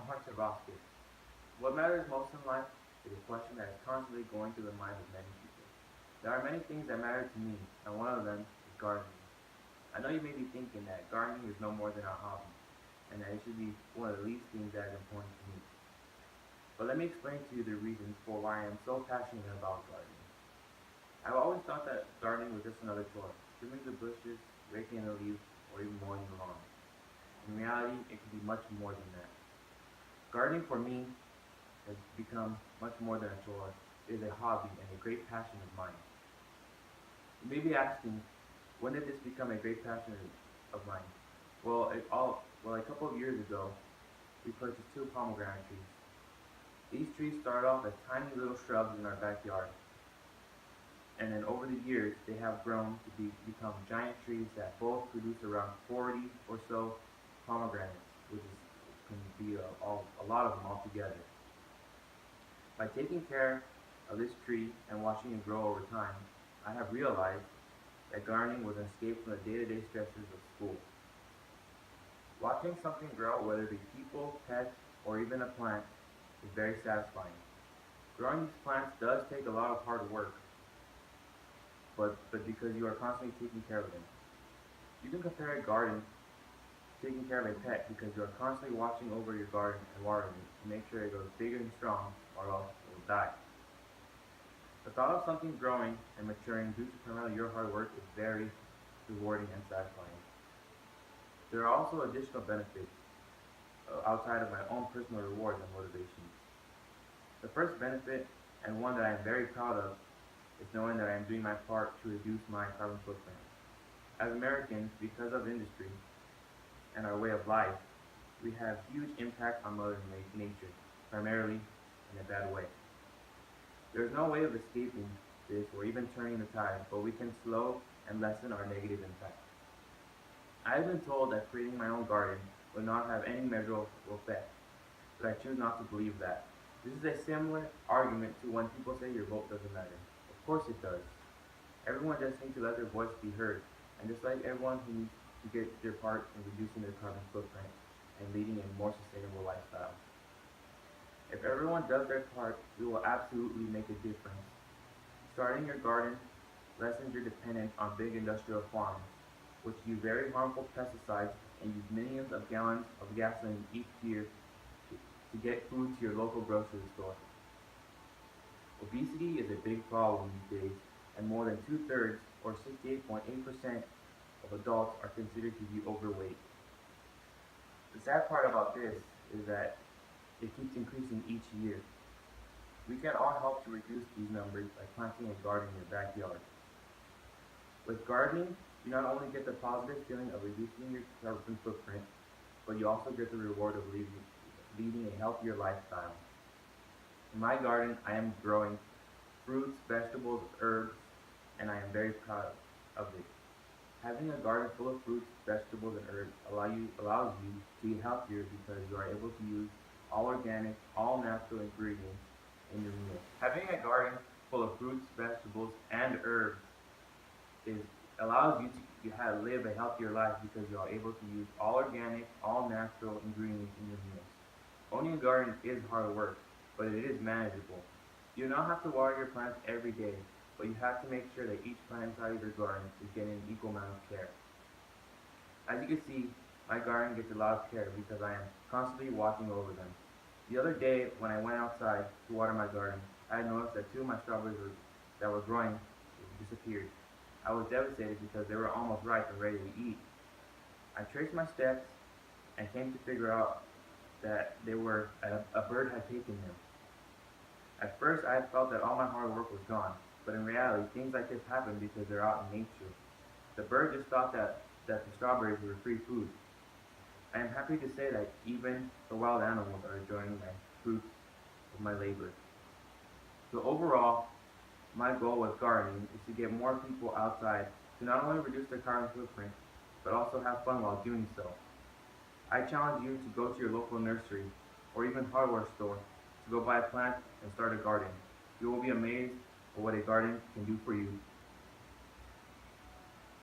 Hunter Rothkins. What matters most in life is a question that is constantly going through the minds of many people. There are many things that matter to me, and one of them is gardening. I know you may be thinking that gardening is no more than a hobby, and that it should be one of the least things that is important to me. But let me explain to you the reasons for why I am so passionate about gardening. I've always thought that gardening was just another chore, trimming the bushes, raking the leaves, or even mowing the lawn. In reality, it can be much more than that. Gardening for me has become much more than a chore. It is a hobby and a great passion of mine. You may be asking, when did this become a great passion of mine? A couple of years ago, we purchased two pomegranate trees. These trees started off as tiny little shrubs in our backyard, and then over the years, they have grown to become giant trees that both produce around 40 or so pomegranates, which is can be a lot of them altogether. By taking care of this tree and watching it grow over time, I have realized that gardening was an escape from the day-to-day stresses of school. Watching something grow, whether it be people, pets, or even a plant, is very satisfying. Growing these plants does take a lot of hard work, but because you are constantly taking care of them. You can compare a garden to taking care of a pet because you are constantly watching over your garden and watering it to make sure it grows big and strong, or else it will die. The thought of something growing and maturing due to primarily your hard work is very rewarding and satisfying. There are also additional benefits outside of my own personal rewards and motivations. The first benefit, and one that I am very proud of, is knowing that I am doing my part to reduce my carbon footprint. As Americans, because of industry and our way of life, we have huge impact on Mother Nature, primarily in a bad way. There is no way of escaping this or even turning the tide, but we can slow and lessen our negative impact. I have been told that creating my own garden will not have any measurable effect, but I choose not to believe that. This is a similar argument to when people say your vote doesn't matter. Of course it does. Everyone just needs to let their voice be heard, and just like everyone who needs to get their part in reducing their carbon footprint and leading a more sustainable lifestyle. If everyone does their part, we will absolutely make a difference. Starting your garden lessens your dependence on big industrial farms, which use very harmful pesticides and use millions of gallons of gasoline each year to get food to your local grocery store. Obesity is a big problem these days, and more than two-thirds, or 68.8%, of adults are considered to be overweight. The sad part about this is that it keeps increasing each year. We can all help to reduce these numbers by planting a garden in your backyard. With gardening, you not only get the positive feeling of reducing your carbon footprint, but you also get the reward of leading a healthier lifestyle. In my garden, I am growing fruits, vegetables, herbs, and I am very proud of it. Having a garden full of fruits, vegetables, and herbs allows you to eat healthier because you are able to use all organic, all natural ingredients in your meals. Having a garden full of fruits, vegetables, and herbs is allows you to live a healthier life because you are able to use all organic, all natural ingredients in your meals. Owning a garden is hard work, but it is manageable. You do not have to water your plants every day, but you have to make sure that each plant inside of your garden is getting an equal amount of care. As you can see, my garden gets a lot of care because I am constantly watching over them. The other day, when I went outside to water my garden, I noticed that two of my that were growing disappeared. I was devastated because they were almost ripe and ready to eat. I traced my steps and came to figure out that a bird had taken them. At first, I had felt that all my hard work was gone, but in reality, things like this happen because they're out in nature. The bird just thought that the strawberries were free food. I am happy to say that even the wild animals are enjoying my fruits of my labor. So overall, my goal with gardening is to get more people outside to not only reduce their carbon footprint, but also have fun while doing so. I challenge you to go to your local nursery or even hardware store to go buy a plant and start a garden. You will be amazed at what a garden can do for you